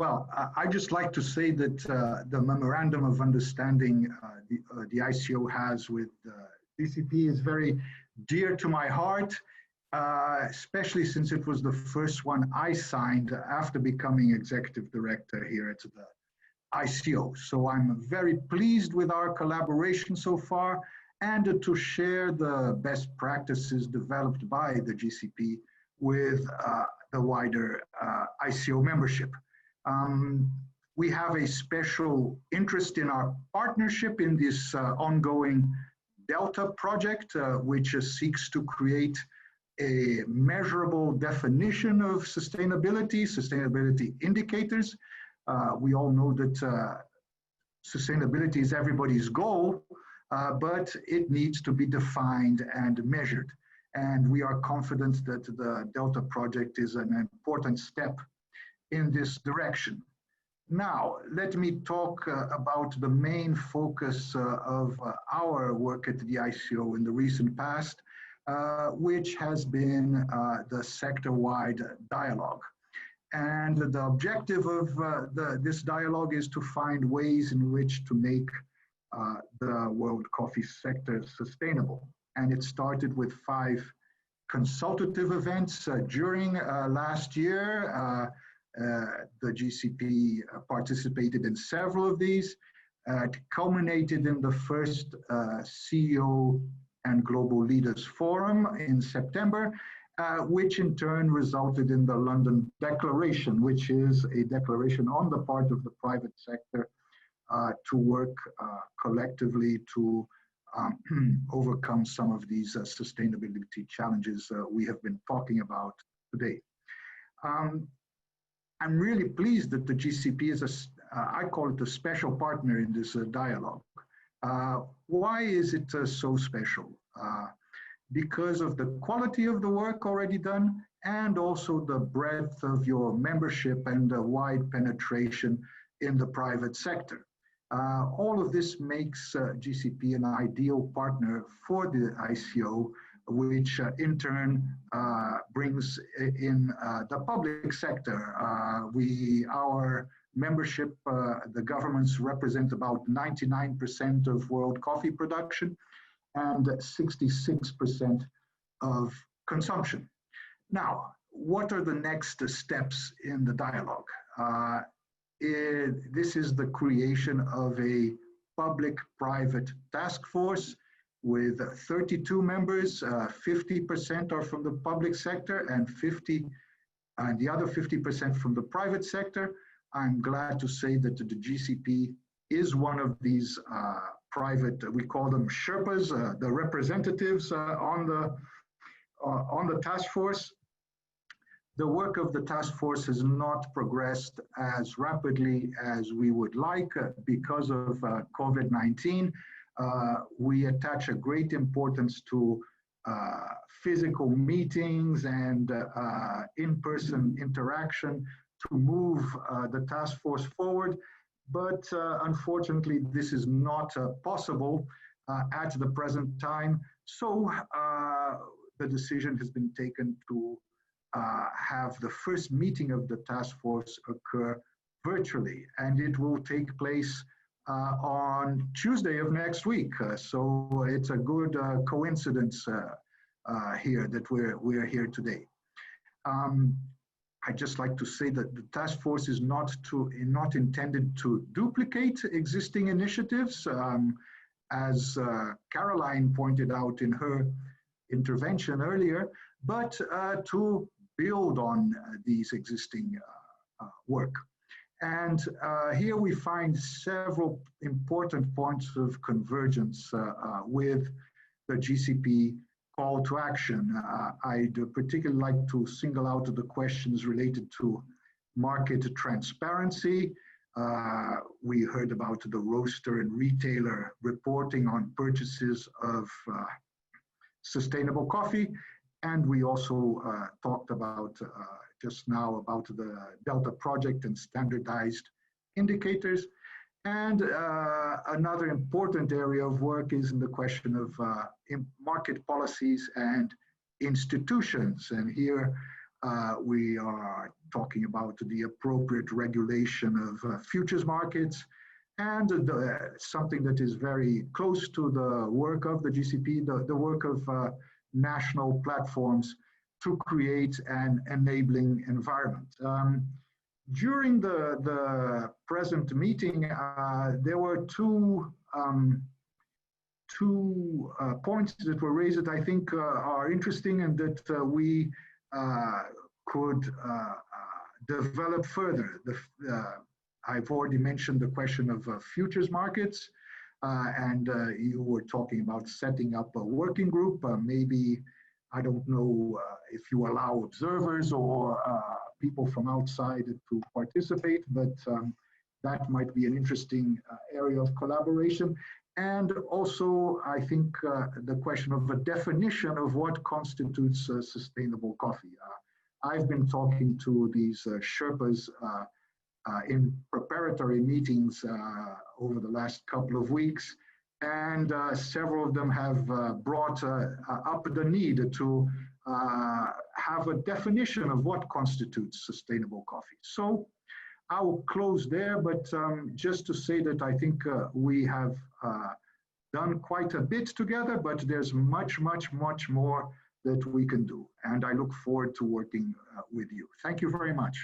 Well, I'd just like to say that the memorandum of understanding the ICO has with GCP is very dear to my heart, especially since it was the first one I signed after becoming executive director here at the ICO. So I'm very pleased with our collaboration so far and to share the best practices developed by the GCP with the wider ICO membership. We have a special interest in our partnership in this ongoing Delta project, which seeks to create a measurable definition of sustainability indicators. We all know that sustainability is everybody's goal, but it needs to be defined and measured. And we are confident that the Delta project is an important step in this direction. Now, let me talk about the main focus of our work at the ICO in the recent past, which has been the sector-wide dialogue. And the objective of this dialogue is to find ways in which to make the world coffee sector sustainable. And it started with 5 consultative events during last year. The GCP participated in several of these. It culminated in the first CEO and Global Leaders Forum in September, which in turn resulted in the London Declaration, which is a declaration on the part of the private sector to work collectively to overcome some of these sustainability challenges we have been talking about today. I'm really pleased that the GCP is I call it a special partner in this dialogue. Why is it so special? Because of the quality of the work already done and also the breadth of your membership and the wide penetration in the private sector. All of this makes GCP an ideal partner for the ICO, which in turn brings in the public sector. Our membership, the governments represent about 99% of world coffee production and 66% of consumption. Now, what are the next steps in the dialogue? This is the creation of a public-private task force with 32 members. 50% are from the public sector and the other 50% from the private sector. I'm glad to say that the GCP is one of these private, we call them Sherpas, the representatives on the task force. The work of the task force has not progressed as rapidly as we would like because of COVID-19. We attach a great importance to physical meetings and in-person interaction to move the task force forward. But unfortunately, this is not possible at the present time. So the decision has been taken to have the first meeting of the task force occur virtually, and it will take place on Tuesday of next week. So it's a good coincidence here that we're here today. I'd just like to say that the task force is not intended to duplicate existing initiatives, as Caroline pointed out in her intervention earlier, but to build on these existing work. And here we find several important points of convergence with the GCP call to action. I'd particularly like to single out the questions related to market transparency. We heard about the roaster and retailer reporting on purchases of sustainable coffee. And we also talked about just now about the Delta project and standardized indicators. And another important area of work is in the question of market policies and institutions. And here We are talking about the appropriate regulation of futures markets, and something that is very close to the work of the GCP, the work of national platforms to create an enabling environment. During the present meeting, there were two points that were raised that I think are interesting and that we could develop further. I've already mentioned the question of futures markets, and you were talking about setting up a working group. Maybe, I don't know if you allow observers or people from outside to participate, but that might be an interesting area of collaboration. And also, I think the question of a definition of what constitutes sustainable coffee. I've been talking to these Sherpas in preparatory meetings over the last couple of weeks, and several of them have brought up the need to have a definition of what constitutes sustainable coffee. So I will close there, but just to say that I think we have done quite a bit together, but there's much more that we can do. And I look forward to working with you. Thank you very much.